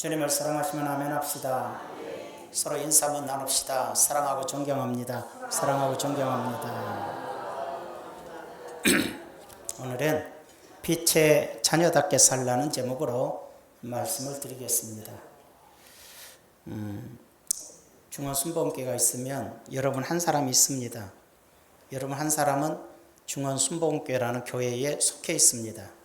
주님을 사랑하시면 아멘 합시다. 서로 인사 한번 나눕시다. 사랑하고 존경합니다. 사랑하고 존경합니다. 오늘은 빛의 자녀답게 살라는 제목으로 말씀을 드리겠습니다. 중원순복음교회가 있으면 여러분 한 사람이 있습니다. 여러분 한 사람은 중원순복음교회라는 교회에 속해 있습니다.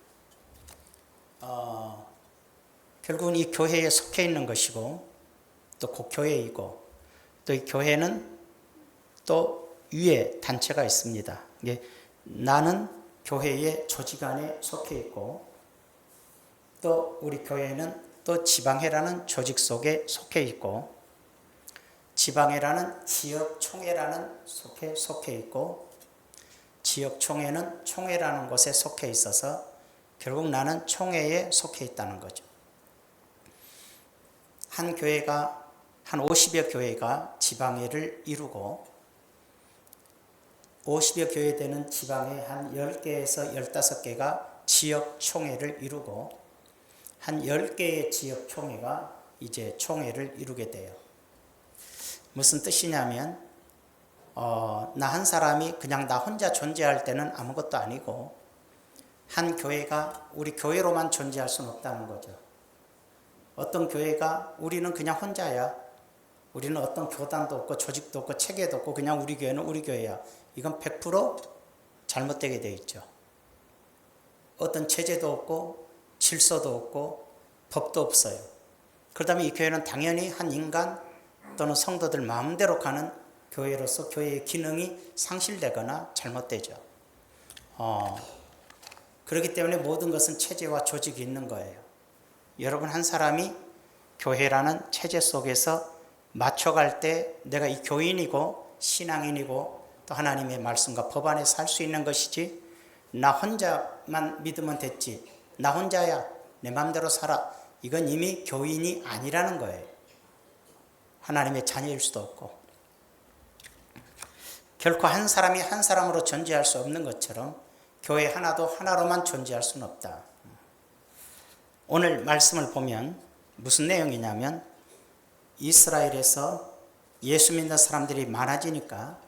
결국은 이 교회에 속해 있는 것이고 또 그 교회이고 또 이 교회는 또 위에 단체가 있습니다. 나는 교회의 조직 안에 속해 있고 또 우리 교회는 또 지방회라는 조직 속에 속해 있고 지방회라는 지역총회라는 속해 있고 지역총회는 총회라는 곳에 속해 있어서 결국 나는 총회에 속해 있다는 거죠. 한 교회가 한 50여 교회가 지방회를 이루고 50여 교회 되는 지방회 한 10개에서 15개가 지역총회를 이루고 한 10개의 지역총회가 이제 총회를 이루게 돼요. 무슨 뜻이냐면 나 한 사람이 그냥 나 혼자 존재할 때는 아무것도 아니고 한 교회가 우리 교회로만 존재할 수는 없다는 거죠. 어떤 교회가 우리는 그냥 혼자야. 우리는 어떤 교단도 없고 조직도 없고 체계도 없고 그냥 우리 교회는 우리 교회야. 이건 100% 잘못되게 되어 있죠. 어떤 체제도 없고 질서도 없고 법도 없어요. 그렇다면 이 교회는 당연히 한 인간 또는 성도들 마음대로 가는 교회로서 교회의 기능이 상실되거나 잘못되죠. 그렇기 때문에 모든 것은 체제와 조직이 있는 거예요. 여러분 한 사람이 교회라는 체제 속에서 맞춰갈 때 내가 이 교인이고 신앙인이고 또 하나님의 말씀과 법 안에 살 수 있는 것이지 나 혼자만 믿으면 됐지 나 혼자야 내 마음대로 살아 이건 이미 교인이 아니라는 거예요. 하나님의 자녀일 수도 없고 결코 한 사람이 한 사람으로 존재할 수 없는 것처럼 교회 하나도 하나로만 존재할 수는 없다. 오늘 말씀을 보면 무슨 내용이냐면 이스라엘에서 예수 믿는 사람들이 많아지니까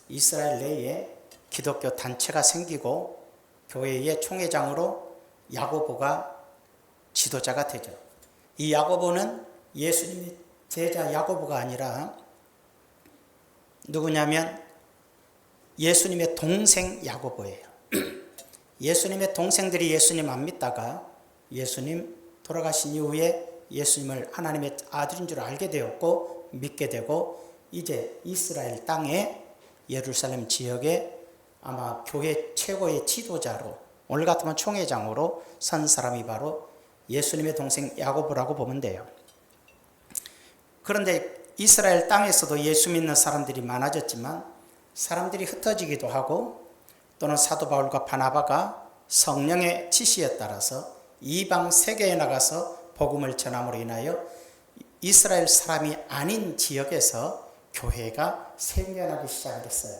이스라엘 내에 기독교 단체가 생기고 교회의 총회장으로 야고보가 지도자가 되죠. 이 야고보는 예수님의 제자 야고보가 아니라 누구냐면 예수님의 동생 야고보예요. 예수님의 동생들이 예수님 안 믿다가 예수님 돌아가신 이후에 예수님을 하나님의 아들인 줄 알게 되었고 믿게 되고 이제 이스라엘 땅에 예루살렘 지역에 아마 교회 최고의 지도자로 오늘 같으면 총회장으로 선 사람이 바로 예수님의 동생 야고보라고 보면 돼요. 그런데 이스라엘 땅에서도 예수 믿는 사람들이 많아졌지만 사람들이 흩어지기도 하고 또는 사도 바울과 바나바가 성령의 지시에 따라서 이방 세계에 나가서 복음을 전함으로 인하여 이스라엘 사람이 아닌 지역에서 교회가 생겨나기 시작했어요.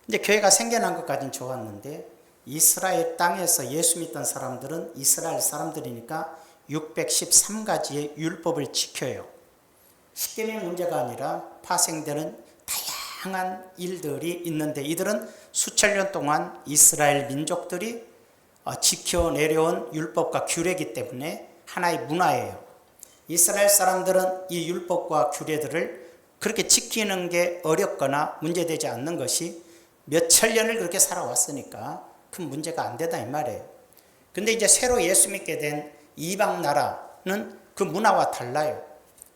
이제 교회가 생겨난 것까지는 좋았는데 이스라엘 땅에서 예수 믿던 사람들은 이스라엘 사람들이니까 613가지의 율법을 지켜요. 십계명의 문제가 아니라 파생되는 다양한 일들이 있는데 이들은 수천 년 동안 이스라엘 민족들이 지켜내려온 율법과 규례이기 때문에 하나의 문화예요. 이스라엘 사람들은 이 율법과 규례들을 그렇게 지키는 게 어렵거나 문제되지 않는 것이 몇천 년을 그렇게 살아왔으니까 큰 문제가 안 되다 이 말이에요. 근데 이제 새로 예수 믿게 된 이방 나라는 그 문화와 달라요.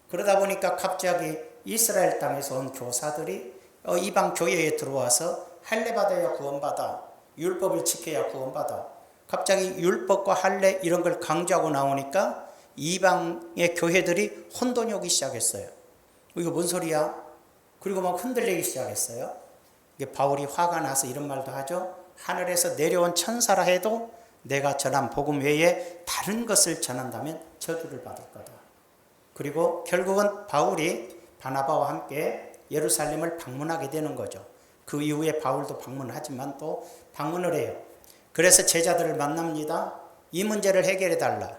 그러다 보니까 갑자기 이스라엘 땅에서 온 교사들이 이방 교회에 들어와서 할례 받아야 구원받아 율법을 지켜야 구원받아 갑자기 율법과 할례 이런 걸 강조하고 나오니까 이방의 교회들이 혼돈이 오기 시작했어요. 이거 뭔 소리야? 그리고 막 흔들리기 시작했어요. 이게 바울이 화가 나서 이런 말도 하죠. 하늘에서 내려온 천사라 해도 내가 전한 복음 외에 다른 것을 전한다면 저주를 받을 거다. 그리고 결국은 바울이 바나바와 함께 예루살렘을 방문하게 되는 거죠. 그 이후에 바울도 방문하지만 또 방문을 해요. 그래서 제자들을 만납니다. 이 문제를 해결해 달라.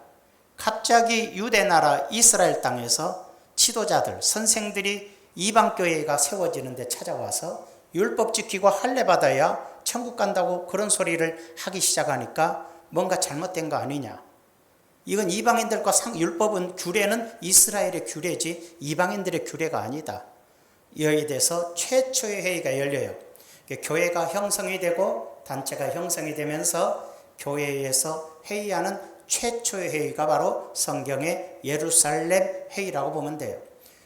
갑자기 유대 나라 이스라엘 땅에서 지도자들, 선생들이 이방교회가 세워지는데 찾아와서 율법 지키고 할례 받아야 천국 간다고 그런 소리를 하기 시작하니까 뭔가 잘못된 거 아니냐. 이건 이방인들과 율법은 규례는 이스라엘의 규례지 이방인들의 규례가 아니다. 이에 대해서 최초의 회의가 열려요. 교회가 형성이 되고 단체가 형성이 되면서 교회에서 회의하는 최초의 회의가 바로 성경의 예루살렘 회의라고 보면 돼요.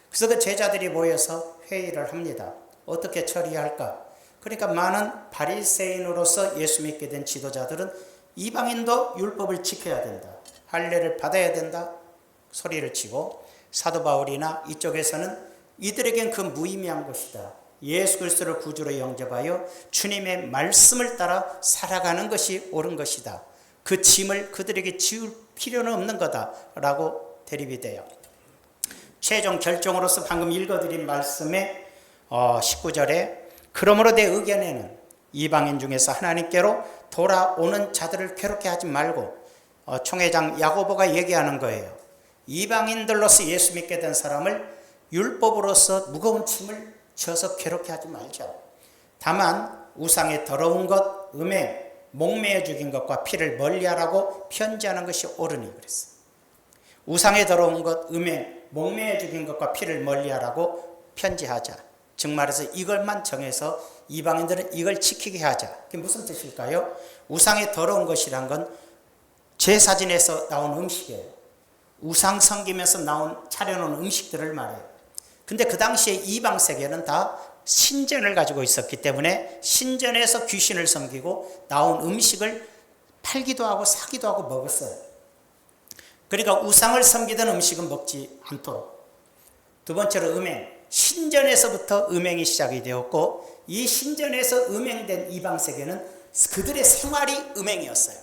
그래서 그 제자들이 모여서 회의를 합니다. 어떻게 처리할까? 그러니까 많은 바리새인으로서 예수 믿게 된 지도자들은 이방인도 율법을 지켜야 된다. 할례를 받아야 된다. 소리를 치고 사도 바울이나 이쪽에서는 이들에겐 그 무의미한 것이다. 예수 그리스도를 구주로 영접하여 주님의 말씀을 따라 살아가는 것이 옳은 것이다. 그 짐을 그들에게 지울 필요는 없는 거다라고 대립이 돼요. 최종 결정으로서 방금 읽어드린 말씀의 19절에 그러므로 내 의견에는 이방인 중에서 하나님께로 돌아오는 자들을 괴롭게 하지 말고 총회장 야고보가 얘기하는 거예요. 이방인들로서 예수 믿게 된 사람을 율법으로서 무거운 짐을 져서 괴롭게 하지 말자. 다만 우상의 더러운 것, 음행, 목매어 죽인 것과 피를 멀리하라고 편지하는 것이 옳으니 그랬어. 우상의 더러운 것, 음행, 목매어 죽인 것과 피를 멀리하라고 편지하자. 즉 말해서 이것만 정해서 이방인들은 이걸 지키게 하자. 그게 무슨 뜻일까요? 우상의 더러운 것이란 건 제사진에서 나온 음식이에요. 우상 섬기면서 차려놓은 음식들을 말해요. 근데 그 당시에 이방 세계는 다 신전을 가지고 있었기 때문에 신전에서 귀신을 섬기고 나온 음식을 팔기도 하고 사기도 하고 먹었어요. 그러니까 우상을 섬기던 음식은 먹지 않도록. 두 번째로 음행. 신전에서부터 음행이 시작이 되었고 이 신전에서 음행된 이방 세계는 그들의 생활이 음행이었어요.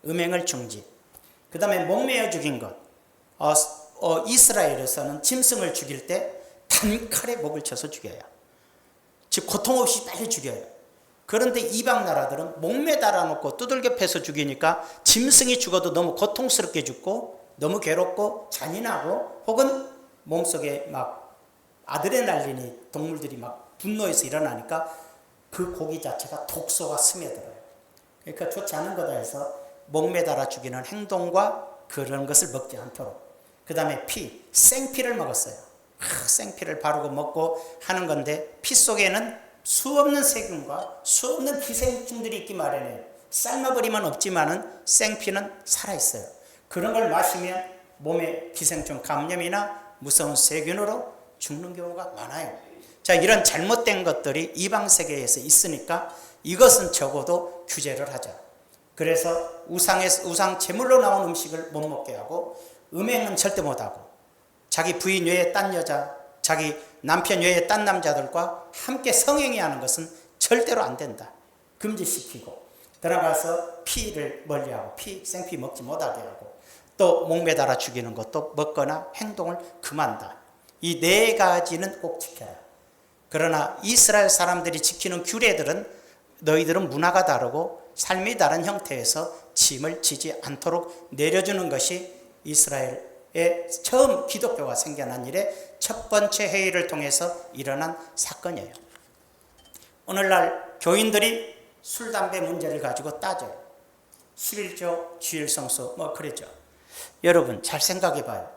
음행을 중지. 그 다음에 목매어 죽인 것. 이스라엘에서는 짐승을 죽일 때 단칼에 목을 쳐서 죽여요. 즉 고통 없이 빨리 죽여요. 그런데 이방 나라들은 목매 달아놓고 두들겨 패서 죽이니까 짐승이 죽어도 너무 고통스럽게 죽고 너무 괴롭고 잔인하고 혹은 몸속에 막 아드레날린이 동물들이 막 분노해서 일어나니까 그 고기 자체가 독소가 스며들어요. 그러니까 좋지 않은 거다 해서 목매 달아 죽이는 행동과 그런 것을 먹지 않도록. 그 다음에 피, 생피를 먹었어요. 생피를 바르고 먹고 하는 건데 피 속에는 수없는 세균과 수없는 기생충들이 있기 마련해요. 삶아버리면 없지만은 생피는 살아있어요. 그런 걸 마시면 몸에 기생충 감염이나 무서운 세균으로 죽는 경우가 많아요. 자, 이런 잘못된 것들이 이방 세계에서 있으니까 이것은 적어도 규제를 하자. 그래서 우상 제물로 나온 음식을 못 먹게 하고 음행은 절대 못하고 자기 부인 외에 딴 여자, 자기 남편 외에 딴 남자들과 함께 성행위 하는 것은 절대로 안 된다. 금지시키고 들어가서 피를 멀리하고 생피 먹지 못하게 하고 또 목매달아 죽이는 것도 먹거나 행동을 금한다. 이 네 가지는 꼭 지켜라. 그러나 이스라엘 사람들이 지키는 규례들은 너희들은 문화가 다르고 삶이 다른 형태에서 짐을 지지 않도록 내려주는 것이 이스라엘의 처음 기독교가 생겨난 일의 첫 번째 회의를 통해서 일어난 사건이에요. 오늘날 교인들이 술, 담배 문제를 가지고 따져요. 11조, 주일성수 그랬죠. 여러분 잘 생각해 봐요.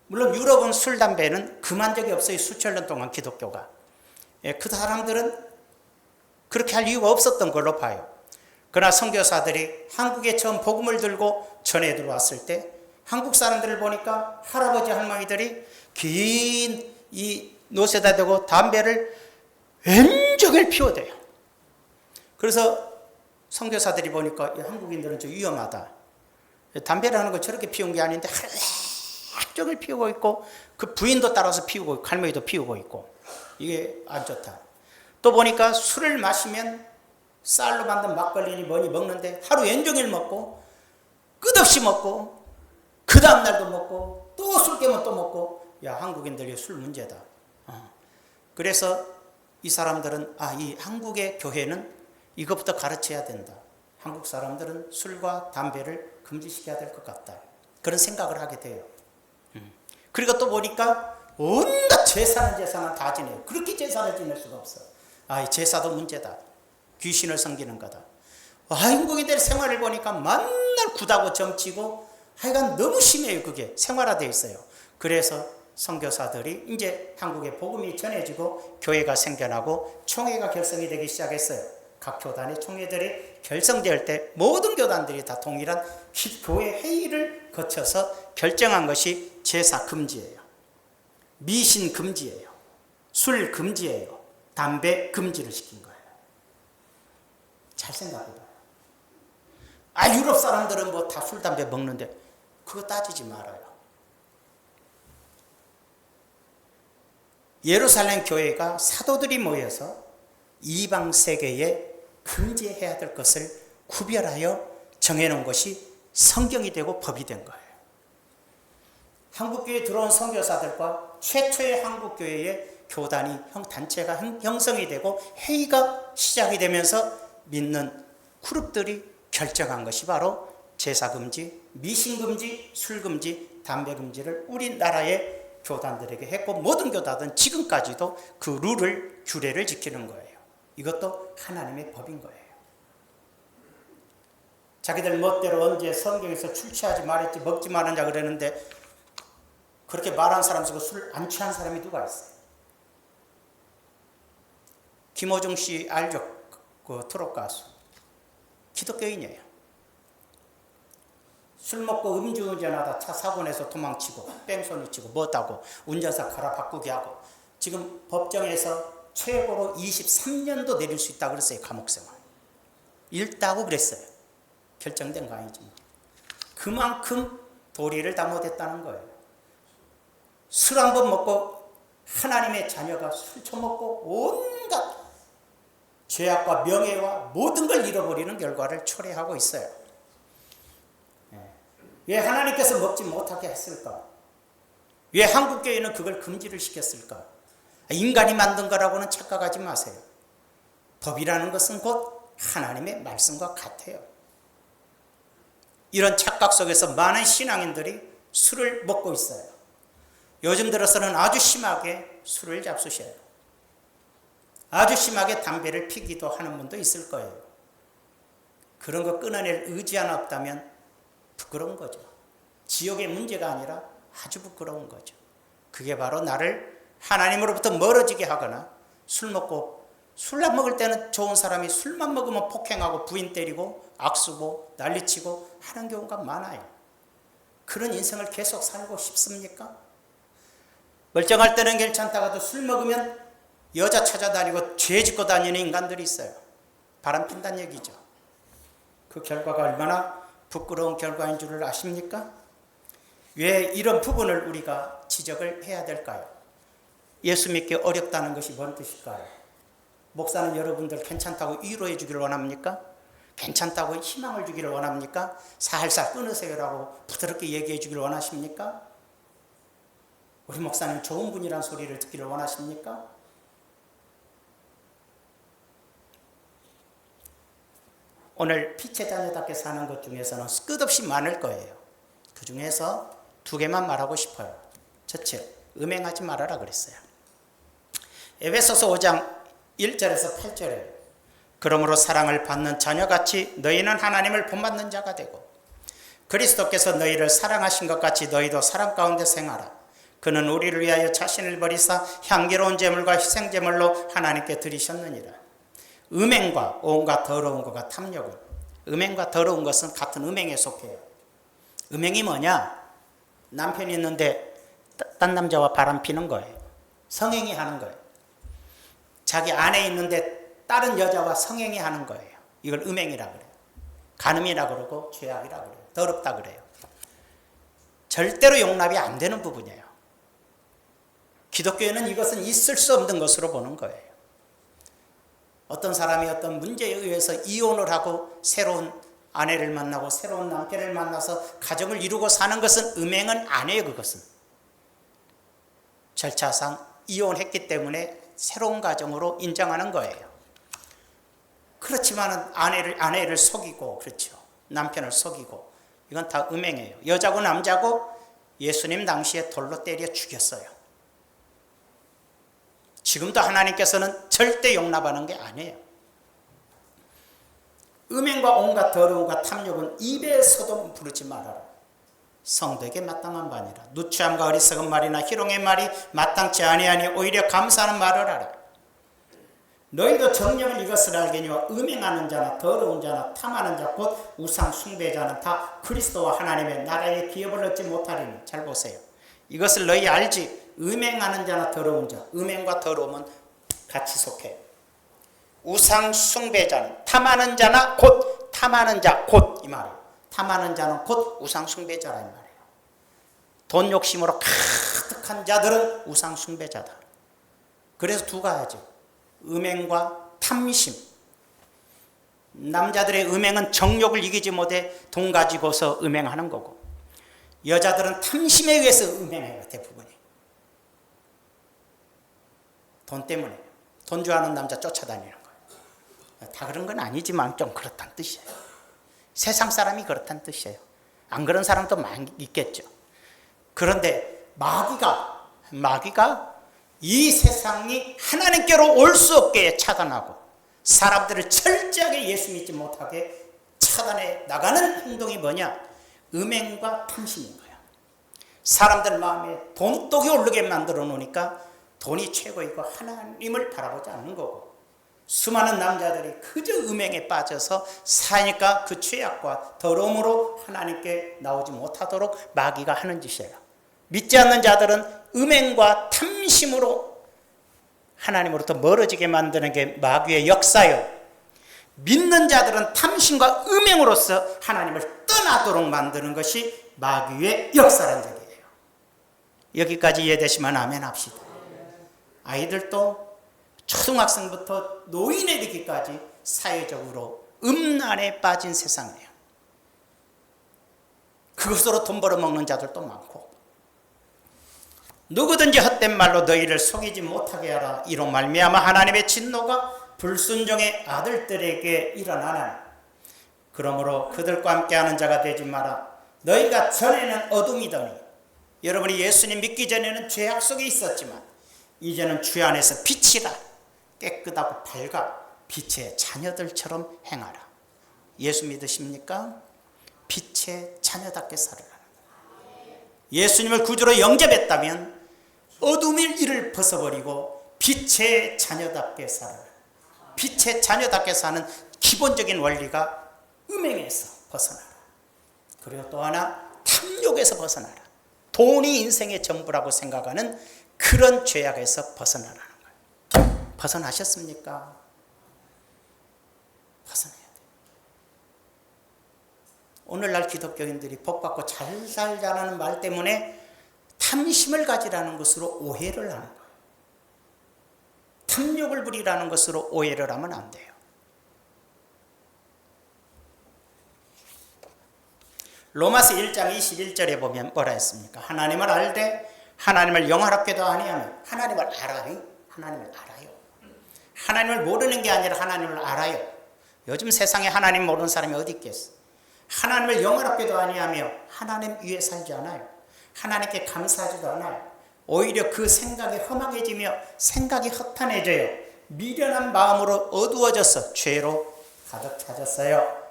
물론 유럽은 술, 담배는 금한 적이 없어요. 수천 년 동안 기독교가. 그 사람들은 그렇게 할 이유가 없었던 걸로 봐요. 그러나 선교사들이 한국에 처음 복음을 들고 전해 들어왔을 때 한국 사람들을 보니까 할아버지 할머니들이 긴 이 노새다 대고 담배를 왼쪽을 피워대요. 그래서 선교사들이 보니까 한국인들은 좀 위험하다. 담배라는 걸 저렇게 피운 게 아닌데 하루 종일 피우고 있고 그 부인도 따라서 피우고 있고 할머니도 피우고 있고 이게 안 좋다. 또 보니까 술을 마시면 쌀로 만든 막걸리니 뭐니 먹는데 하루 왼종일 먹고 끝없이 먹고 그 다음날도 먹고 또 술 깨면 또 먹고 야 한국인들이 술 문제다. 그래서 이 사람들은 이 한국의 교회는 이것부터 가르쳐야 된다. 한국 사람들은 술과 담배를 금지시켜야 될 것 같다. 그런 생각을 하게 돼요. 그리고 또 보니까 온갖 제사는 다 지내요. 그렇게 제사를 지낼 수가 없어. 이 제사도 문제다. 귀신을 섬기는 거다. 한국인들의 생활을 보니까 맨날 굿하고 점치고 하여간 너무 심해요. 그게 생활화되어 있어요. 그래서 선교사들이 이제 한국에 복음이 전해지고 교회가 생겨나고 총회가 결성이 되기 시작했어요. 각 교단의 총회들이 결성될 때 모든 교단들이 다 동일한 교회 회의를 거쳐서 결정한 것이 제사 금지예요. 미신 금지예요. 술 금지예요. 담배 금지를 시킨 거예요. 잘 생각해봐요. 유럽 사람들은 뭐 다 술, 담배 먹는데 그거 따지지 말아요. 예루살렘 교회가 사도들이 모여서 이방 세계에 금지해야 될 것을 구별하여 정해놓은 것이 성경이 되고 법이 된 거예요. 한국교회에 들어온 선교사들과 최초의 한국교회의 교단이 단체가 형성이 되고 회의가 시작이 되면서 믿는 그룹들이 결정한 것이 바로 제사금지, 미신금지, 술금지, 담배금지를 우리나라의 교단들에게 했고 모든 교단은 지금까지도 그 룰을, 규례를 지키는 거예요. 이것도 하나님의 법인 거예요. 자기들 멋대로 언제 성경에서 출취하지 말았지 먹지 말았냐 그러는데 그렇게 말한 사람 중에 술 안 취한 사람이 누가 있어요? 김호중 씨 알죠? 그 트롯 가수. 기독교인이에요. 술 먹고 음주운전하다 차 사고 내서 도망치고 뺑소니 치고 뭐다고 운전사 갈아 바꾸게 하고 지금 법정에서 최고로 23년도 내릴 수 있다고 그랬어요. 감옥생활. 읽다고 그랬어요. 결정된 거 아니지만. 그만큼 도리를 다 못했다는 거예요. 술 한 번 먹고 하나님의 자녀가 술 처먹고 온갖 죄악과 명예와 모든 걸 잃어버리는 결과를 초래하고 있어요. 왜 하나님께서 먹지 못하게 했을까? 왜 한국교회는 그걸 금지를 시켰을까? 인간이 만든 거라고는 착각하지 마세요. 법이라는 것은 곧 하나님의 말씀과 같아요. 이런 착각 속에서 많은 신앙인들이 술을 먹고 있어요. 요즘 들어서는 아주 심하게 술을 잡수셔요. 아주 심하게 담배를 피기도 하는 분도 있을 거예요. 그런 거 끊어낼 의지 하나 없다면 부끄러운 거죠. 지옥의 문제가 아니라 아주 부끄러운 거죠. 그게 바로 나를 하나님으로부터 멀어지게 하거나 술 안 먹을 때는 좋은 사람이 술만 먹으면 폭행하고 부인 때리고 악수고 난리치고 하는 경우가 많아요. 그런 인생을 계속 살고 싶습니까? 멀쩡할 때는 괜찮다가도 술 먹으면 여자 찾아다니고 죄 짓고 다니는 인간들이 있어요. 바람 핀다는 얘기죠. 그 결과가 얼마나 부끄러운 결과인 줄을 아십니까? 왜 이런 부분을 우리가 지적을 해야 될까요? 예수 믿기 어렵다는 것이 뭔 뜻일까요? 목사는 여러분들 괜찮다고 위로해 주기를 원합니까? 괜찮다고 희망을 주기를 원합니까? 살살 끊으세요라고 부드럽게 얘기해 주기를 원하십니까? 우리 목사님 좋은 분이란 소리를 듣기를 원하십니까? 오늘 피체 자녀답게 사는 것 중에서는 끝없이 많을 거예요. 그 중에서 두 개만 말하고 싶어요. 첫째, 음행하지 말아라 그랬어요. 에베소서 5장 1절에서 8절에 그러므로 사랑을 받는 자녀같이 너희는 하나님을 본받는 자가 되고 그리스도께서 너희를 사랑하신 것 같이 너희도 사랑 가운데 생하라. 그는 우리를 위하여 자신을 버리사 향기로운 제물과 희생제물로 하나님께 드리셨느니라. 음행과 온갖 더러운 것과 탐욕은, 음행과 더러운 것은 같은 음행에 속해요. 음행이 뭐냐? 남편이 있는데 딴 남자와 바람 피는 거예요. 성행위 하는 거예요. 자기 아내 있는데 다른 여자와 성행위 하는 거예요. 이걸 음행이라 그래요. 간음이라 그러고 죄악이라 그래요. 더럽다 그래요. 절대로 용납이 안 되는 부분이에요. 기독교에는 이것은 있을 수 없는 것으로 보는 거예요. 어떤 사람이 어떤 문제에 의해서 이혼을 하고 새로운 아내를 만나고 새로운 남편을 만나서 가정을 이루고 사는 것은 음행은 아니에요. 그것은 절차상 이혼했기 때문에 새로운 가정으로 인정하는 거예요. 그렇지만 아내를 속이고, 그렇죠, 남편을 속이고 이건 다 음행이에요. 여자고 남자고 예수님 당시에 돌로 때려 죽였어요. 지금도 하나님께서는 절대 용납하는 게 아니에요. 음행과 온갖 더러움과 탐욕은 입에서도 부르지 말아라. 성도에게 마땅한 바니라. 누추함과 어리석은 말이나 희롱의 말이 마땅치 아니하니 오히려 감사하는 말을 하라. 너희도 정령을 이것을 알겠니와 음행하는 자나 더러운 자나 탐하는 자 곧 우상 숭배자는 다 그리스도와 하나님의 나라의 기업을 얻지 못하리니. 잘 보세요. 이것을 너희 알지. 음행하는 자나 더러운 자, 음행과 더러움은 같이 속해. 우상 숭배자는 탐하는 자나 곧 탐하는 자 곧 이 말이에요. 탐하는 자는 곧 우상 숭배자라 이 말이에요. 돈 욕심으로 가득한 자들은 우상 숭배자다. 그래서 두 가지. 음행과 탐심. 남자들의 음행은 정욕을 이기지 못해 돈 가지고서 음행하는 거고, 여자들은 탐심에 의해서 음행해요. 대부분이 돈 때문에. 돈 좋아하는 남자 쫓아다니는 거예요. 다 그런 건 아니지만 좀 그렇다는 뜻이에요. 세상 사람이 그렇다는 뜻이에요. 안 그런 사람도 많이 있겠죠. 그런데 마귀가 이 세상이 하나님께로 올 수 없게 차단하고 사람들을 철저하게 예수 믿지 못하게 차단해 나가는 행동이 뭐냐? 음행과 탐심인 거야. 사람들 마음에 돈독이 오르게 만들어 놓으니까 돈이 최고이고 하나님을 바라보지 않는 거고, 수많은 남자들이 그저 음행에 빠져서 사니까 그 죄악과 더러움으로 하나님께 나오지 못하도록 마귀가 하는 짓이에요. 믿지 않는 자들은 음행과 탐심으로 하나님으로부터 멀어지게 만드는 게 마귀의 역사요. 믿는 자들은 탐심과 음행으로서 하나님을 떠나도록 만드는 것이 마귀의 역사라는 얘기예요. 여기까지 이해되시면 아멘 합시다. 아이들도 초등학생부터 노인에 이르기까지 사회적으로 음란에 빠진 세상이에요. 그것으로 돈 벌어먹는 자들도 많고, 누구든지 헛된 말로 너희를 속이지 못하게 하라. 이로 말미암아 하나님의 진노가 불순종의 아들들에게 일어나나. 그러므로 그들과 함께하는 자가 되지 마라. 너희가 전에는 어둠이더니, 여러분이 예수님 믿기 전에는 죄악 속에 있었지만 이제는 주 안에서 빛이라. 깨끗하고 밝아 빛의 자녀들처럼 행하라. 예수 믿으십니까? 빛의 자녀답게 살아라. 예수님을 구주로 영접했다면 어둠의 일을 벗어버리고 빛의 자녀답게 살아라. 빛의 자녀답게 사는 기본적인 원리가 음행에서 벗어나라. 그리고 또 하나, 탐욕에서 벗어나라. 돈이 인생의 전부라고 생각하는 그런 죄악에서 벗어나라는 거예요. 벗어나셨습니까? 벗어나야 돼요. 오늘날 기독교인들이 복받고 잘 살자라는 말 때문에 탐심을 가지라는 것으로 오해를 하는 거예요. 탐욕을 부리라는 것으로 오해를 하면 안 돼요. 로마서 1장 21절에 보면 뭐라 했습니까? 하나님을 알되 하나님을 영화롭게도 아니하며. 하나님을 알아요. 하나님을 알아요. 하나님을 모르는 게 아니라 하나님을 알아요. 요즘 세상에 하나님 모르는 사람이 어디 있겠어? 하나님을 영화롭게도 아니하며 하나님 위에 살지 않아요. 하나님께 감사하지도 않아요. 오히려 그 생각이 험악해지며 생각이 허탄해져요. 미련한 마음으로 어두워져서 죄로 가득 차졌어요.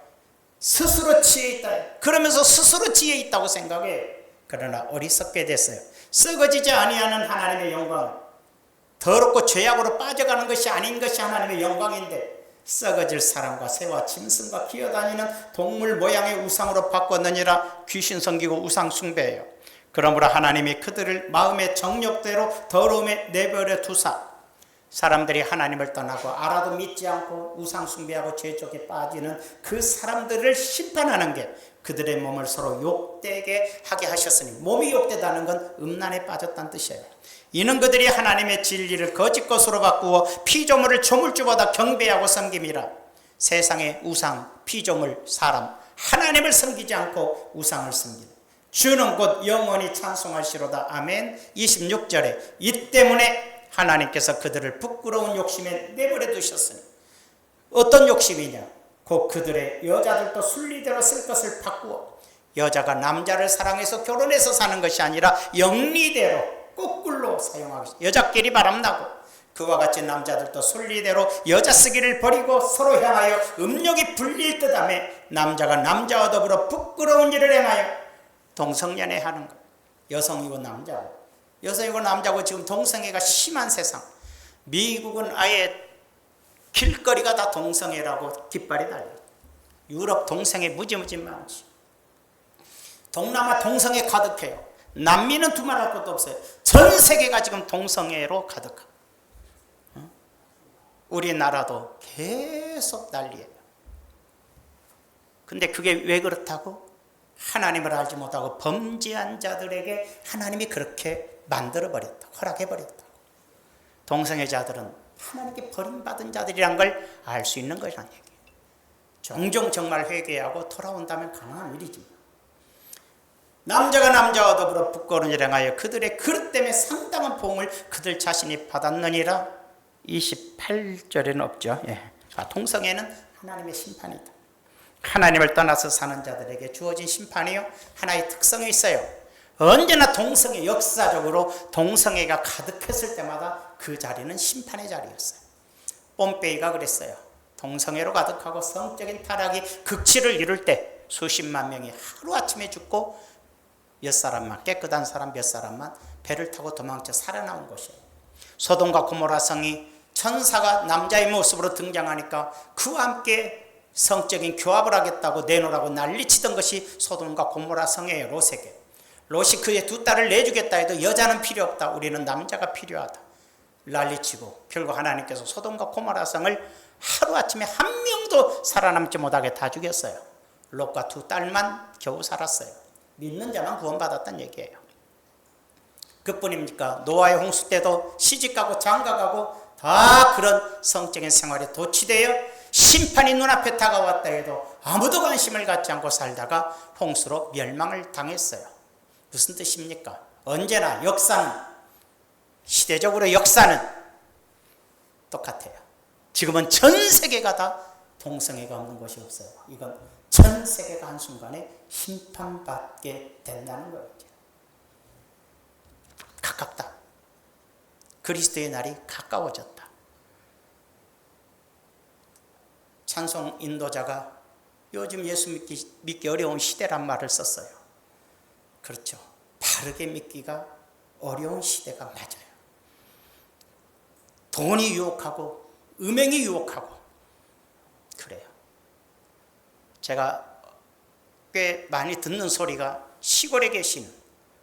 스스로 지혜 있다. 그러면서 스스로 지혜 있다고 생각해요. 그러나 어리석게 됐어요. 썩어지지 아니하는 하나님의 영광, 더럽고 죄악으로 빠져가는 것이 아닌 것이 하나님의 영광인데 썩어질 사람과 새와 짐승과 기어다니는 동물 모양의 우상으로 바꿨느니라. 귀신 섬기고 우상 숭배해요. 그러므로 하나님이 그들을 마음의 정욕대로 더러움에 내버려 두사 사람들이 하나님을 떠나고 알아도 믿지 않고 우상 숭배하고 죄 쪽에 빠지는 그 사람들을 심판하는 게 그들의 몸을 서로 욕되게 하게 하셨으니, 몸이 욕되다는 건 음란에 빠졌다는 뜻이에요. 이는 그들이 하나님의 진리를 거짓 것으로 바꾸어 피조물을 조물주보다 경배하고 섬김이라. 세상의 우상, 피조물, 사람, 하나님을 섬기지 않고 우상을 섬기는 주는 곧 영원히 찬송하시로다. 아멘. 26절에 이 때문에 하나님께서 그들을 부끄러운 욕심에 내버려 두셨으니. 어떤 욕심이냐? 곧 그들의 여자들도 순리대로 쓸 것을 바꾸어 여자가 남자를 사랑해서 결혼해서 사는 것이 아니라 영리대로 거꾸로 사용하고, 여자끼리 바람나고 그와 같이 남자들도 순리대로 여자 쓰기를 버리고 서로 향하여 음욕이 불릴 듯하며 남자가 남자와 더불어 부끄러운 일을 행하여 동성연애하는 것. 여성이고 남자고, 여성이고 남자고 지금 동성애가 심한 세상. 미국은 아예 길거리가 다 동성애라고 깃발이 달려. 유럽 동성애 무지무지 많지. 동남아 동성애 가득해요. 남미는 두말할 것도 없어요. 전 세계가 지금 동성애로 가득하고, 우리나라도 계속 난리예요. 근데 그게 왜 그렇다고? 하나님을 알지 못하고 범죄한 자들에게 하나님이 그렇게 만들어버렸다, 허락해버렸다. 동성애자들은 하나님께 버림받은 자들이란 걸 알 수 있는 것이라는 얘기예요. 종종 정말 회개하고 돌아온다면 가능한 일이지. 남자가 남자와 더불어 부끄러운 일을 행하여 그들의 그릇 때문에 상당한 보응을 그들 자신이 받았느니라. 28절에는 없죠. 동성애는 하나님의 심판이다. 하나님을 떠나서 사는 자들에게 주어진 심판이요, 하나의 특성이 있어요. 언제나 동성애, 역사적으로 동성애가 가득했을 때마다 그 자리는 심판의 자리였어요. 뽐페이가 그랬어요. 동성애로 가득하고 성적인 타락이 극치를 이룰 때 수십만 명이 하루아침에 죽고 몇 사람만, 깨끗한 사람 몇 사람만 배를 타고 도망쳐 살아나온 것이에요. 소돔과 고모라 성이 천사가 남자의 모습으로 등장하니까 그와 함께 성적인 교합을 하겠다고 내놓으라고 난리치던 것이 소돔과 고모라 성이에요. 롯에게. 롯이 그의 두 딸을 내주겠다 해도 여자는 필요 없다, 우리는 남자가 필요하다 난리치고, 결국 하나님께서 소돔과 고모라 성을 하루아침에 한 명도 살아남지 못하게 다 죽였어요. 롯과 두 딸만 겨우 살았어요. 믿는 자만 구원받았다는 얘기예요. 그뿐입니까? 노아의 홍수 때도 시집가고 장가가고 다 그런 성적인 생활에 도취되어 심판이 눈앞에 다가왔다 해도 아무도 관심을 갖지 않고 살다가 홍수로 멸망을 당했어요. 무슨 뜻입니까? 언제나 역사는, 시대적으로 역사는 똑같아요. 지금은 전 세계가 다 동성애가 없는 곳이 없어요. 이건 전 세계가 한순간에 심판받게 된다는 거예요. 가깝다. 그리스도의 날이 가까워졌다. 찬송 인도자가 요즘 예수 믿기 어려운 시대란 말을 썼어요. 그렇죠. 바르게 믿기가 어려운 시대가 맞아요. 돈이 유혹하고 음행이 유혹하고 그래요. 제가 꽤 많이 듣는 소리가 시골에 계신,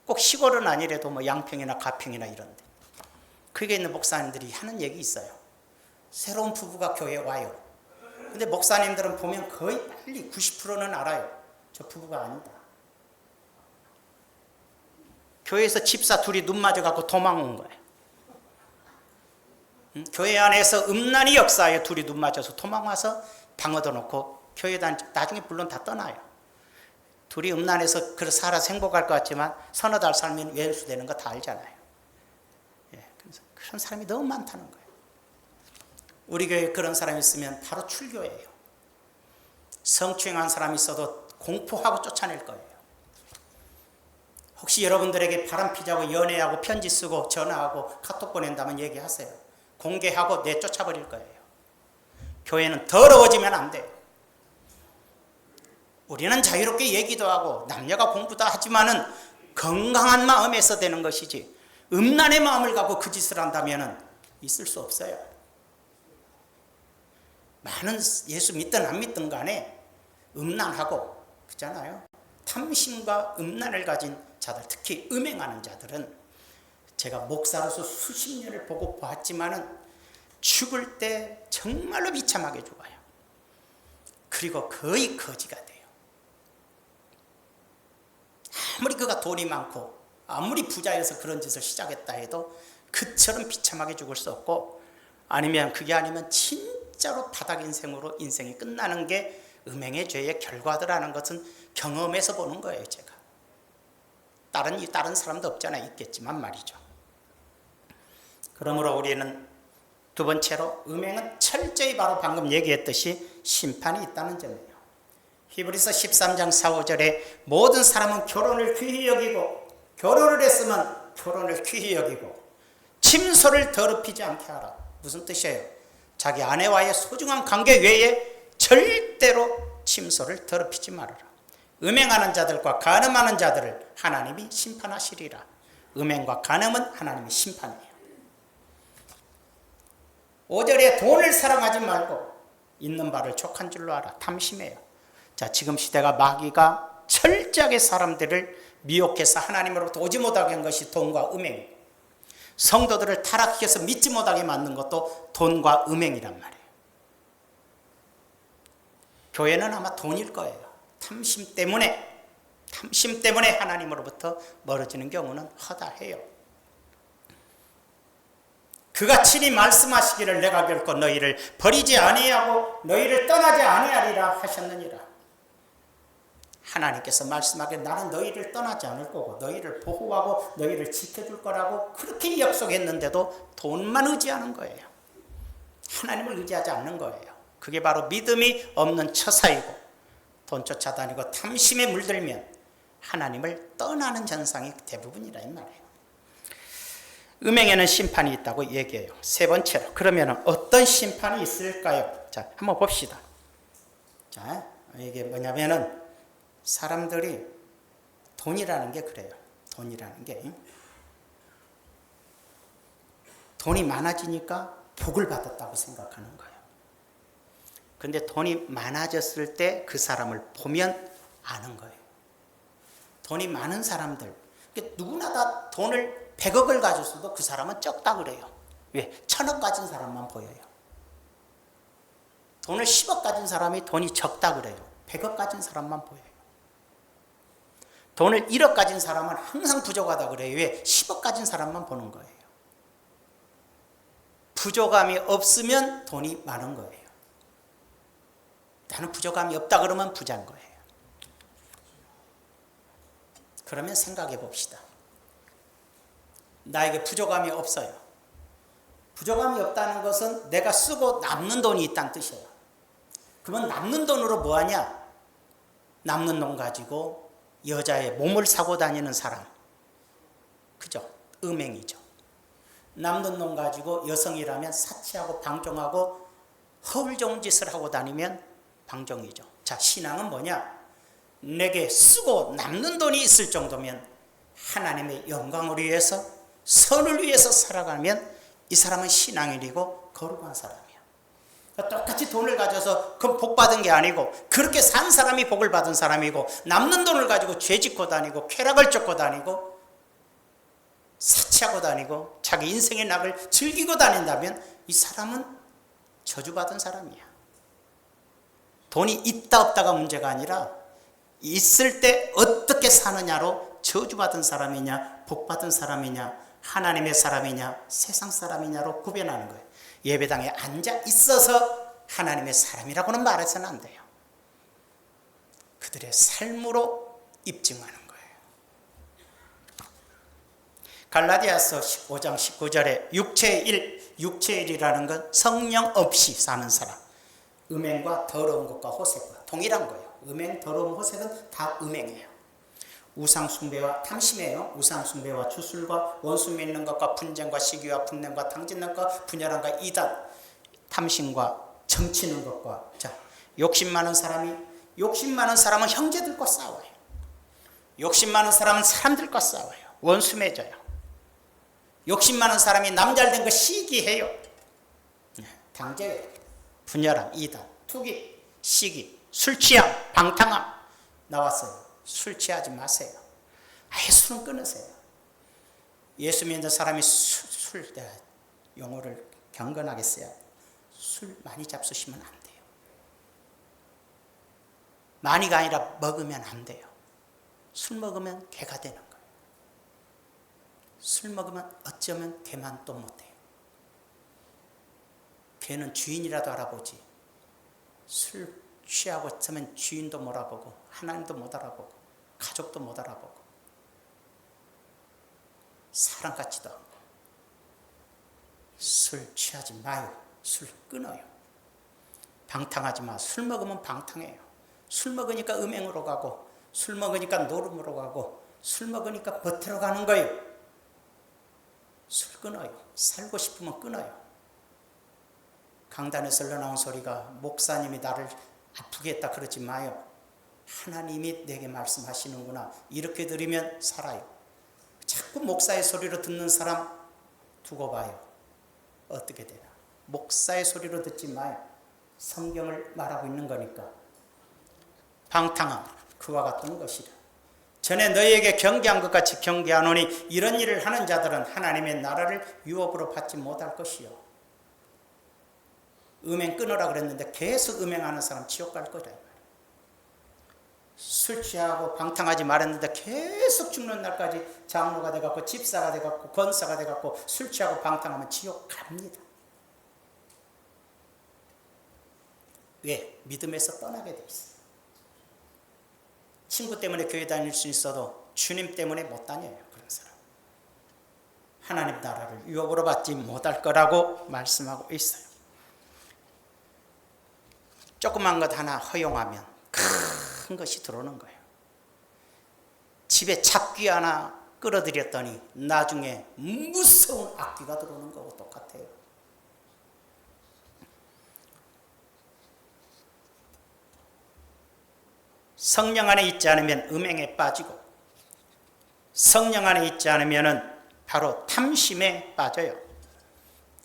꼭 시골은 아니래도 뭐 양평이나 가평이나 이런데, 거기에 있는 목사님들이 하는 얘기 있어요. 새로운 부부가 교회에 와요. 근데 목사님들은 보면 거의 빨리 90%는 알아요. 저 부부가 아니다. 교회에서 집사 둘이 눈 맞아갖고 도망온 거예요. 교회 안에서 음란이 역사하여 둘이 눈 맞아서 도망와서 방 얻어놓고 교회 나중에 물론 다 떠나요. 둘이 음란해서 그렇게 살아서 행복할 것 같지만 서너 달 살면 왼수되는 거 다 알잖아요. 그래서 그런 사람이 너무 많다는 거예요. 우리 교회에 그런 사람이 있으면 바로 출교해요. 성추행한 사람이 있어도 공포하고 쫓아낼 거예요. 혹시 여러분들에게 바람피자고 연애하고 편지 쓰고 전화하고 카톡 보낸다면 얘기하세요. 공개하고 내쫓아버릴 거예요. 교회는 더러워지면 안 돼요. 우리는 자유롭게 얘기도 하고 남녀가 공부도 하지만은 건강한 마음에서 되는 것이지, 음란의 마음을 갖고 그 짓을 한다면 있을 수 없어요. 많은 예수 믿든 안 믿든 간에 음란하고, 그렇잖아요. 탐심과 음란을 가진 자들, 특히 음행하는 자들은 제가 목사로서 수십 년을 보고 보았지만은 죽을 때 정말로 비참하게 죽어요. 그리고 거의 거지가 돼요. 아무리 그가 돈이 많고 아무리 부자여서 그런 짓을 시작했다 해도 그처럼 비참하게 죽을 수 없고, 아니면 그게 아니면 진짜로 바닥 인생으로 인생이 끝나는 게 음행의 죄의 결과더라는 것은 경험해서 보는 거예요. 제가 다른 사람도 없잖아요. 있겠지만 말이죠. 그러므로 우리는 두 번째로, 음행은 철저히 바로 방금 얘기했듯이 심판이 있다는 점이에요. 히브리서 13장 4, 5절에 모든 사람은 결혼을 귀히 여기고 결혼을 했으면 결혼을 귀히 여기고 침소를 더럽히지 않게 하라. 무슨 뜻이에요? 자기 아내와의 소중한 관계 외에 절대로 침소를 더럽히지 말아라. 음행하는 자들과 간음하는 자들을 하나님이 심판하시리라. 음행과 간음은 하나님의 심판이에요. 5절에 돈을 사랑하지 말고 있는 바를 족한 줄로 알아. 탐심해요. 자, 지금 시대가 마귀가 철저하게 사람들을 미혹해서 하나님으로부터 오지 못하게 한 것이 돈과 음행이에요. 성도들을 타락시켜서 믿지 못하게 만든 것도 돈과 음행이란 말이에요. 교회는 아마 돈일 거예요. 탐심 때문에 하나님으로부터 멀어지는 경우는 허다해요. 그가 친히 말씀하시기를 내가 결코 너희를 버리지 아니하고 너희를 떠나지 아니하리라 하셨느니라. 하나님께서 말씀하기를 나는 너희를 떠나지 않을 거고 너희를 보호하고 너희를 지켜줄 거라고 그렇게 약속했는데도 돈만 의지하는 거예요. 하나님을 의지하지 않는 거예요. 그게 바로 믿음이 없는 처사이고 돈 쫓아다니고 탐심에 물들면 하나님을 떠나는 현상이 대부분이라 이 말이에요. 음행에는 심판이 있다고 얘기해요. 세 번째로 그러면 어떤 심판이 있을까요? 자, 한번 봅시다. 자, 이게 뭐냐면은 사람들이 돈이라는 게 그래요. 돈이라는 게 돈이 많아지니까 복을 받았다고 생각하는 거예요. 근데 돈이 많아졌을 때 그 사람을 보면 아는 거예요. 돈이 많은 사람들, 누구나 다 돈을 100억을 가졌어도 그 사람은 적다 그래요. 왜? 1000억 가진 사람만 보여요. 돈을 10억 가진 사람이 돈이 적다 그래요. 100억 가진 사람만 보여요. 돈을 1억 가진 사람은 항상 부족하다 그래요. 왜? 10억 가진 사람만 보는 거예요. 부족함이 없으면 돈이 많은 거예요. 나는 부족함이 없다 그러면 부자인 거예요. 그러면 생각해 봅시다. 나에게 부족함이 없어요. 부족함이 없다는 것은 내가 쓰고 남는 돈이 있다는 뜻이에요. 그러면 남는 돈으로 뭐 하냐? 남는 돈 가지고 여자의 몸을 사고 다니는 사람. 그죠? 음행이죠. 남는 돈 가지고 여성이라면 사치하고 방종하고 허울 좋은 짓을 하고 다니면 방종이죠. 자, 신앙은 뭐냐? 내게 쓰고 남는 돈이 있을 정도면 하나님의 영광을 위해서 선을 위해서 살아가면 이 사람은 신앙인이고 거룩한 사람이야. 똑같이 돈을 가져서 그건 복 받은 게 아니고 그렇게 산 사람이 복을 받은 사람이고 남는 돈을 가지고 죄 짓고 다니고 쾌락을 쫓고 다니고 사치하고 다니고 자기 인생의 낙을 즐기고 다닌다면 이 사람은 저주받은 사람이야. 돈이 있다 없다가 문제가 아니라 있을 때 어떻게 사느냐로 저주받은 사람이냐 복받은 사람이냐 하나님의 사람이냐 세상 사람이냐로 구별하는 거예요. 예배당에 앉아 있어서 하나님의 사람이라고는 말해서는 안 돼요. 그들의 삶으로 입증하는 거예요. 갈라디아서 15장 19절에 육체의 일, 육체의 일이라는 건 성령 없이 사는 사람. 음행과 더러운 것과 호색과 동일한 거예요. 음행, 더러움, 호색은 다 음행이에요. 우상 숭배와 탐심이에요. 우상 숭배와 주술과 원수 맺는 것과 분쟁과 시기와 분냄과 당짓는 것, 분열함과 이단, 탐심과 정치는 것과 자, 욕심 많은 사람은 형제들과 싸워요. 욕심 많은 사람은 사람들과 싸워요. 원수 맺어요. 욕심 많은 사람이 남잘된 거 시기해요. 당제, 분열함, 이단, 투기, 시기, 술 취함, 방탕함 나왔어요. 술 취하지 마세요. 아예 술은 끊으세요. 예수 믿는 사람이 술 용어를 경건하게 써야 술 많이 잡수시면 안 돼요. 많이가 아니라 먹으면 안 돼요. 술 먹으면 개가 되는 거예요. 술 먹으면 어쩌면 개만 또 못해요. 개는 주인이라도 알아보지. 술 취하고 있으면 주인도 못 알아보고 하나님도 못 알아보고 가족도 못 알아보고 사람 같지도 않고 술 취하지 마요. 술 끊어요. 방탕하지 마. 술 먹으면 방탕해요. 술 먹으니까 음행으로 가고, 술 먹으니까 노름으로 가고, 술 먹으니까 버티러 가는 거예요. 술 끊어요. 살고 싶으면 끊어요. 강단에서 흘러나온 소리가 목사님이 나를 아프게 했다 그러지 마요. 하나님이 내게 말씀하시는구나. 이렇게 들으면 살아요. 자꾸 목사의 소리로 듣는 사람 두고 봐요. 어떻게 되나. 목사의 소리로 듣지 마요. 성경을 말하고 있는 거니까. 방탕함 그와 같은 것이라. 전에 너희에게 경계한 것 같이 경계하노니 이런 일을 하는 자들은 하나님의 나라를 유업으로 받지 못할 것이요. 음행 끊으라 그랬는데 계속 음행하는 사람 지옥 갈 거다. 술 취하고 방탕하지 말았는데 계속 죽는 날까지 장로가 돼갖고 집사가 돼갖고 권사가 돼갖고 술 취하고 방탕하면 지옥 갑니다. 왜? 믿음에서 떠나게 돼 있어요. 친구 때문에 교회 다닐 수 있어도 주님 때문에 못 다녀요. 그런 사람. 하나님 나라를 유업으로 받지 못할 거라고 말씀하고 있어요. 조그만 것 하나 허용하면 큰 것이 들어오는 거예요. 집에 잡귀 하나 끌어들였더니 나중에 무서운 악귀가 들어오는 거하고 똑같아요. 성령 안에 있지 않으면 음행에 빠지고, 성령 안에 있지 않으면 바로 탐심에 빠져요.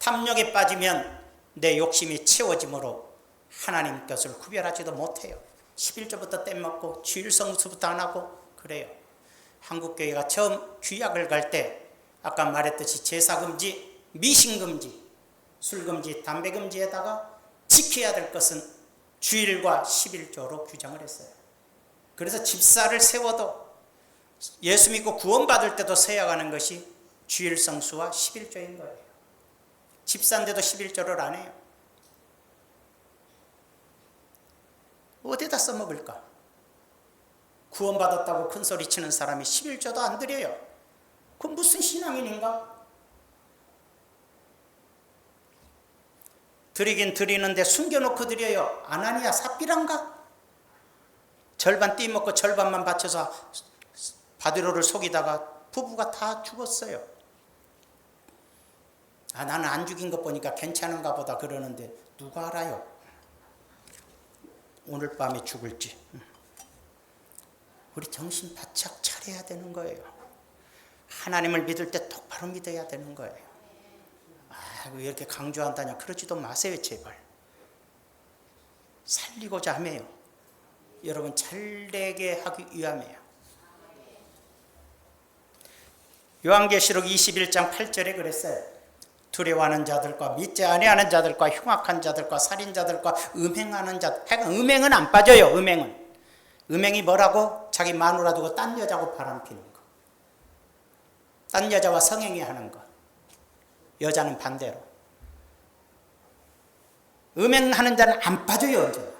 탐욕에 빠지면 내 욕심이 채워지므로 하나님 것을 구별하지도 못해요. 11조부터 떼먹고 주일성수부터 안 하고 그래요. 한국교회가 처음 규약을 갈 때 아까 말했듯이 제사금지, 미신금지, 술금지, 담배금지에다가 지켜야 될 것은 주일과 11조로 규정을 했어요. 그래서 집사를 세워도 예수 믿고 구원받을 때도 세워가는 것이 주일성수와 11조인 거예요. 집사인데도 11조를 안 해요. 어디다 써먹을까? 구원받았다고 큰소리 치는 사람이 11조도 안 드려요. 그건 무슨 신앙인인가? 드리긴 드리는데 숨겨놓고 드려요. 아나니아 삽비란가? 절반 띠먹고 절반만 바쳐서 바디로를 속이다가 부부가 다 죽었어요. 나는 안 죽인 것 보니까 괜찮은가 보다 그러는데 누가 알아요? 오늘 밤에 죽을지. 우리 정신 바짝 차려야 되는 거예요. 하나님을 믿을 때 똑바로 믿어야 되는 거예요. 왜 이렇게 강조한다냐 그러지도 마세요. 제발. 살리고자 하며요. 여러분 잘되게 하기 위함이에요. 요한계시록 21장 8절에 그랬어요. 두려워하는 자들과 믿지 아니하는 자들과 흉악한 자들과 살인자들과 음행하는 자들. 음행은 안 빠져요. 음행이 뭐라고? 자기 마누라 두고 딴 여자고 바람피는 거. 딴 여자와 성행위 하는 거. 여자는 반대로. 음행하는 자는 안 빠져요. 언제나.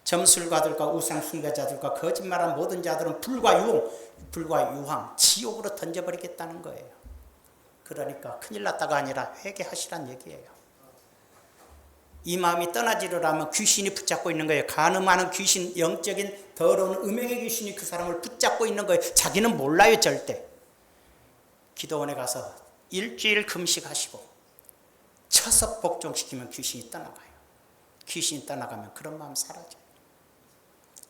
점술가들과 우상숭배자들과 거짓말한 모든 자들은 불과 유황, 지옥으로 던져버리겠다는 거예요. 그러니까 큰일 났다가 아니라 회개하시란 얘기예요. 이 마음이 떠나지를 않으면 귀신이 붙잡고 있는 거예요. 간음하는 귀신, 영적인 더러운 음행의 귀신이 그 사람을 붙잡고 있는 거예요. 자기는 몰라요. 절대. 기도원에 가서 일주일 금식하시고 쳐서 복종시키면 귀신이 떠나가요. 귀신이 떠나가면 그런 마음 사라져요.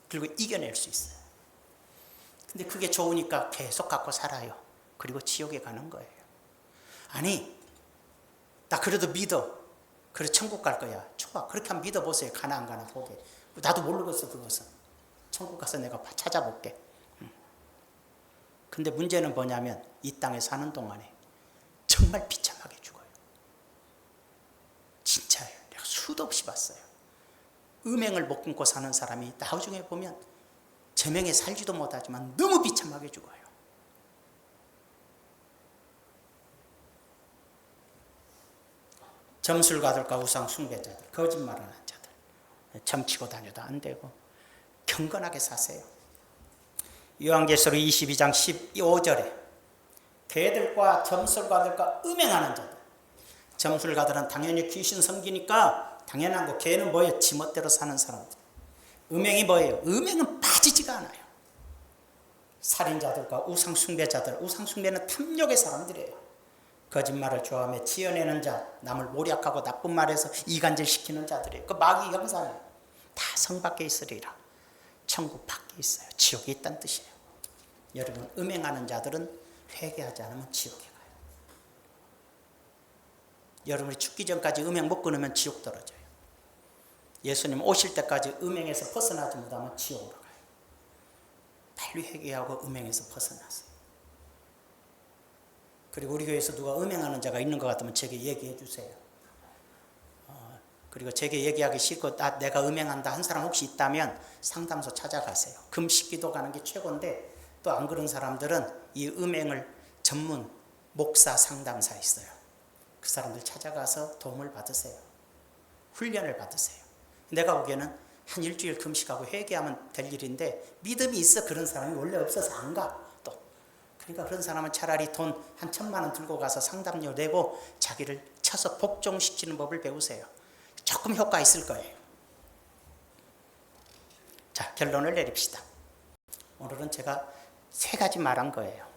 그리고 이겨낼 수 있어요. 근데 그게 좋으니까 계속 갖고 살아요. 그리고 지옥에 가는 거예요. 아니, 나 그래도 믿어. 그래 천국 갈 거야. 좋아. 그렇게 한번 믿어보세요. 가나 안 가나 보게. 나도 모르겠어 그것은. 천국 가서 내가 찾아볼게. 근데 문제는 뭐냐면 이 땅에 사는 동안에 정말 비참하게 죽어요. 진짜예요. 내가 수도 없이 봤어요. 음행을 못 끊고 사는 사람이 나중에 보면 제명에 살지도 못하지만 너무 비참하게 죽어요. 점술가들과 우상숭배자들, 거짓말하는 자들, 점치고 다녀도 안 되고 경건하게 사세요. 요한계시록 22장 15절에 개들과 점술가들과 음행하는 자들. 점술가들은 당연히 귀신 섬기니까 당연한 거. 개는 뭐예요? 지멋대로 사는 사람들. 음행이 뭐예요? 음행은 빠지지가 않아요. 살인자들과 우상숭배자들, 우상숭배는 탐욕의 사람들이에요. 거짓말을 좋아하며 지어내는 자, 남을 모략하고 나쁜 말해서 이간질시키는 자들이에요. 그 마귀 형상이에요. 다 성 밖에 있으리라. 천국 밖에 있어요. 지옥에 있다는 뜻이에요. 여러분, 음행하는 자들은 회개하지 않으면 지옥에 가요. 여러분이 죽기 전까지 음행 못 끊으면 지옥 떨어져요. 예수님 오실 때까지 음행에서 벗어나지 못하면 지옥으로 가요. 빨리 회개하고 음행에서 벗어나세요. 그리고 우리 교회에서 누가 음행하는 자가 있는 것 같으면 제게 얘기해 주세요. 그리고 제게 얘기하기 싫고 내가 음행한다 한 사람 혹시 있다면 상담소 찾아가세요. 금식기도 가는 게 최고인데 또 안 그런 사람들은 이 음행을 전문 목사 상담사 있어요. 그 사람들 찾아가서 도움을 받으세요. 훈련을 받으세요. 내가 보기에는 한 일주일 금식하고 회개하면 될 일인데 믿음이 있어 그런 사람이 원래 없어서 안 가. 또 그러니까 그런 사람은 차라리 돈 한 1,000만 원 들고 가서 상담료 내고 자기를 쳐서 복종시키는 법을 배우세요. 조금 효과 있을 거예요. 자, 결론을 내립시다. 오늘은 제가 3가지 말한 거예요.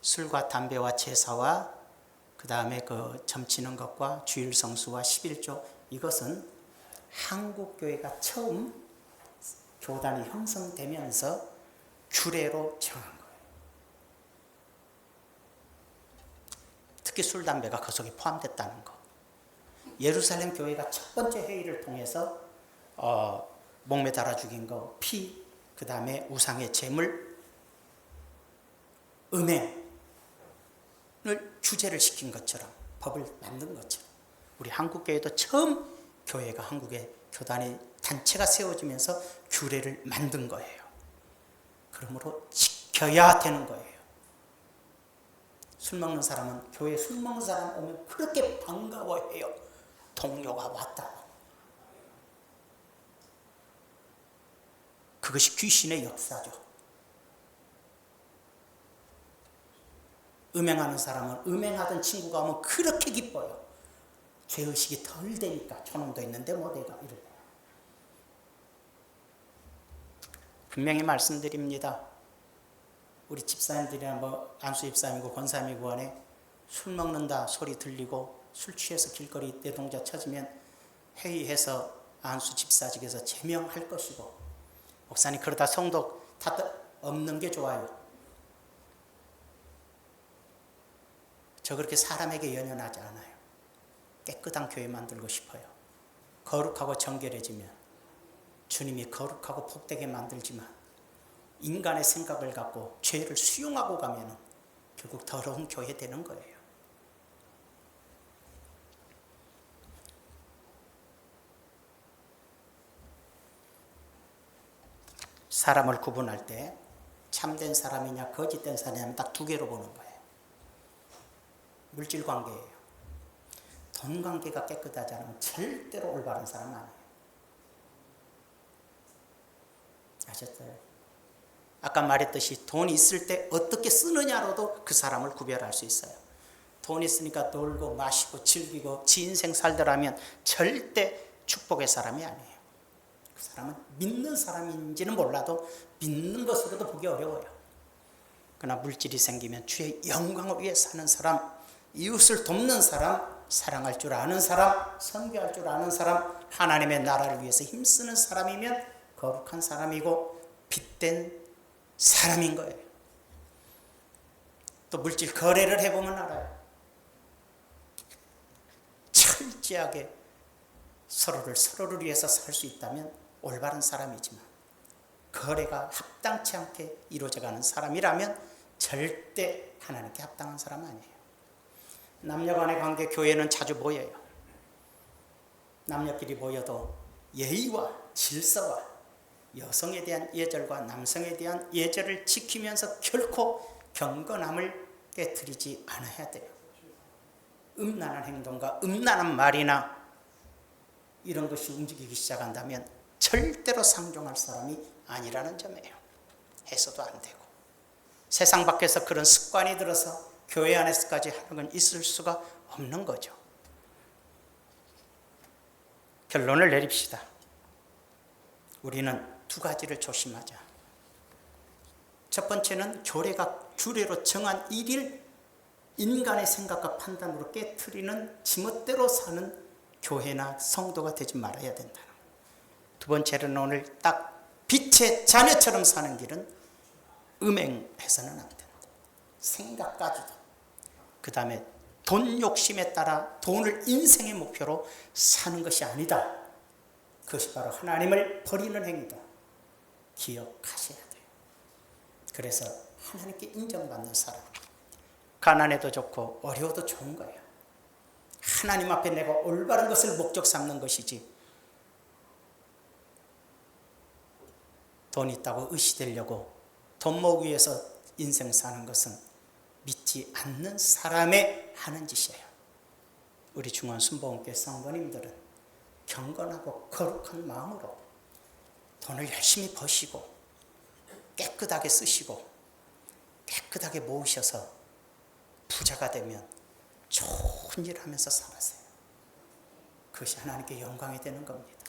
술과 담배와 제사와 그 다음에 그 점치는 것과 주일 성수와 11조, 이것은 한국 교회가 처음 교단이 형성되면서 규례로 정한 거예요. 특히 술, 담배가 그 속에 포함됐다는 거. 예루살렘 교회가 첫 번째 회의를 통해서 목매달아 죽인 거, 피, 그 다음에 우상의 제물, 음행을 규제를 시킨 것처럼, 법을 만든 것처럼 우리 한국교회도 처음 교회가, 한국의 교단의 단체가 세워지면서 규례를 만든 거예요. 그러므로 지켜야 되는 거예요. 술 먹는 사람은, 교회에 술 먹는 사람 오면 그렇게 반가워해요. 동료가 왔다고. 그것이 귀신의 역사죠. 음행하는 사람은 음행하던 친구가 오면 그렇게 기뻐요. 죄의식이 덜 되니까. 저놈도 있는데 뭐 내가 이러고. 분명히 말씀드립니다. 우리 집사님들이나 뭐 안수 집사님이고 권사님이고 간에 술 먹는다 소리 들리고 술 취해서 길거리 내동자 쳐지면 회의해서 안수 집사직에서 제명할 것이고, 목사님 그러다 성도 다 없는 게 좋아요. 저 그렇게 사람에게 연연하지 않아요. 깨끗한 교회 만들고 싶어요. 거룩하고 정결해지면 주님이 거룩하고 복되게 만들지만 인간의 생각을 갖고 죄를 수용하고 가면 결국 더러운 교회 되는 거예요. 사람을 구분할 때 참된 사람이냐 거짓된 사람이냐 딱 2개로 보는 거예요. 물질 관계예요. 돈 관계가 깨끗하지 않으면 절대로 올바른 사람 아니에요. 아셨어요? 아까 말했듯이 돈 있을 때 어떻게 쓰느냐로도 그 사람을 구별할 수 있어요. 돈 있으니까 놀고 마시고 즐기고 지 인생 살더라면 절대 축복의 사람이 아니에요. 그 사람은 믿는 사람인지는 몰라도 믿는 것으로도 보기 어려워요. 그러나 물질이 생기면 주의 영광을 위해 사는 사람, 이웃을 돕는 사람, 사랑할 줄 아는 사람, 선교할 줄 아는 사람, 하나님의 나라를 위해서 힘쓰는 사람이면 거룩한 사람이고 빛된 사람인 거예요. 또 물질 거래를 해보면 알아요. 철저하게 서로를 위해서 살 수 있다면 올바른 사람이지만 거래가 합당치 않게 이루어져가는 사람이라면 절대 하나님께 합당한 사람 아니에요. 남녀간의 관계, 교회는 자주 모여요. 남녀끼리 모여도 예의와 질서와 여성에 대한 예절과 남성에 대한 예절을 지키면서 결코 경건함을 깨트리지 않아야 돼요. 음란한 행동과 음란한 말이나 이런 것이 움직이기 시작한다면 절대로 상종할 사람이 아니라는 점이에요. 해서도 안 되고. 세상 밖에서 그런 습관이 들어서 교회 안에서까지 하는 건 있을 수가 없는 거죠. 결론을 내립시다. 우리는 두 가지를 조심하자. 첫 번째는 규례로 정한 일일 인간의 생각과 판단으로 깨트리는 지멋대로 사는 교회나 성도가 되지 말아야 된다. 두 번째는 오늘 딱 빛의 자녀처럼 사는 길은 음행해서는 안 된다. 생각까지도. 그 다음에 돈 욕심에 따라 돈을 인생의 목표로 사는 것이 아니다. 그것이 바로 하나님을 버리는 행위다. 기억하셔야 돼요. 그래서 하나님께 인정받는 사람, 가난해도 좋고 어려워도 좋은 거예요. 하나님 앞에 내가 올바른 것을 목적 삼는 것이지, 돈 있다고 의시되려고 돈 모으기 위해서 인생 사는 것은 믿지 않는 사람의 하는 짓이에요. 우리 중원 순복음교회 성도님들은 경건하고 거룩한 마음으로 돈을 열심히 버시고 깨끗하게 쓰시고 깨끗하게 모으셔서 부자가 되면 좋은 일 하면서 살아세요. 그것이 하나님께 영광이 되는 겁니다.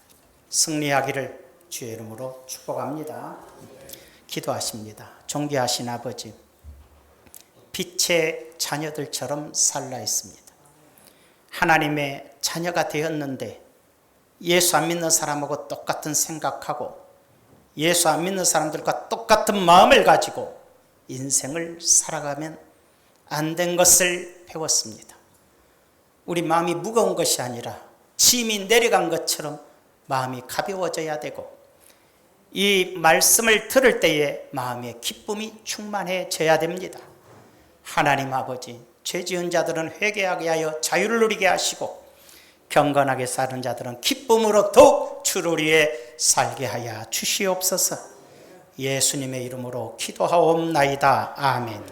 승리하기를 주의 이름으로 축복합니다. 기도하십니다. 존귀하신 아버지, 빛의 자녀들처럼 살라 했습니다. 하나님의 자녀가 되었는데 예수 안 믿는 사람하고 똑같은 생각하고 예수 안 믿는 사람들과 똑같은 마음을 가지고 인생을 살아가면 안 된 것을 배웠습니다. 우리 마음이 무거운 것이 아니라 짐이 내려간 것처럼 마음이 가벼워져야 되고, 이 말씀을 들을 때에 마음의 기쁨이 충만해져야 됩니다. 하나님 아버지, 죄 지은 자들은 회개하게 하여 자유를 누리게 하시고 경건하게 사는 자들은 기쁨으로 더욱 주를 위해 살게 하여 주시옵소서. 예수님의 이름으로 기도하옵나이다. 아멘.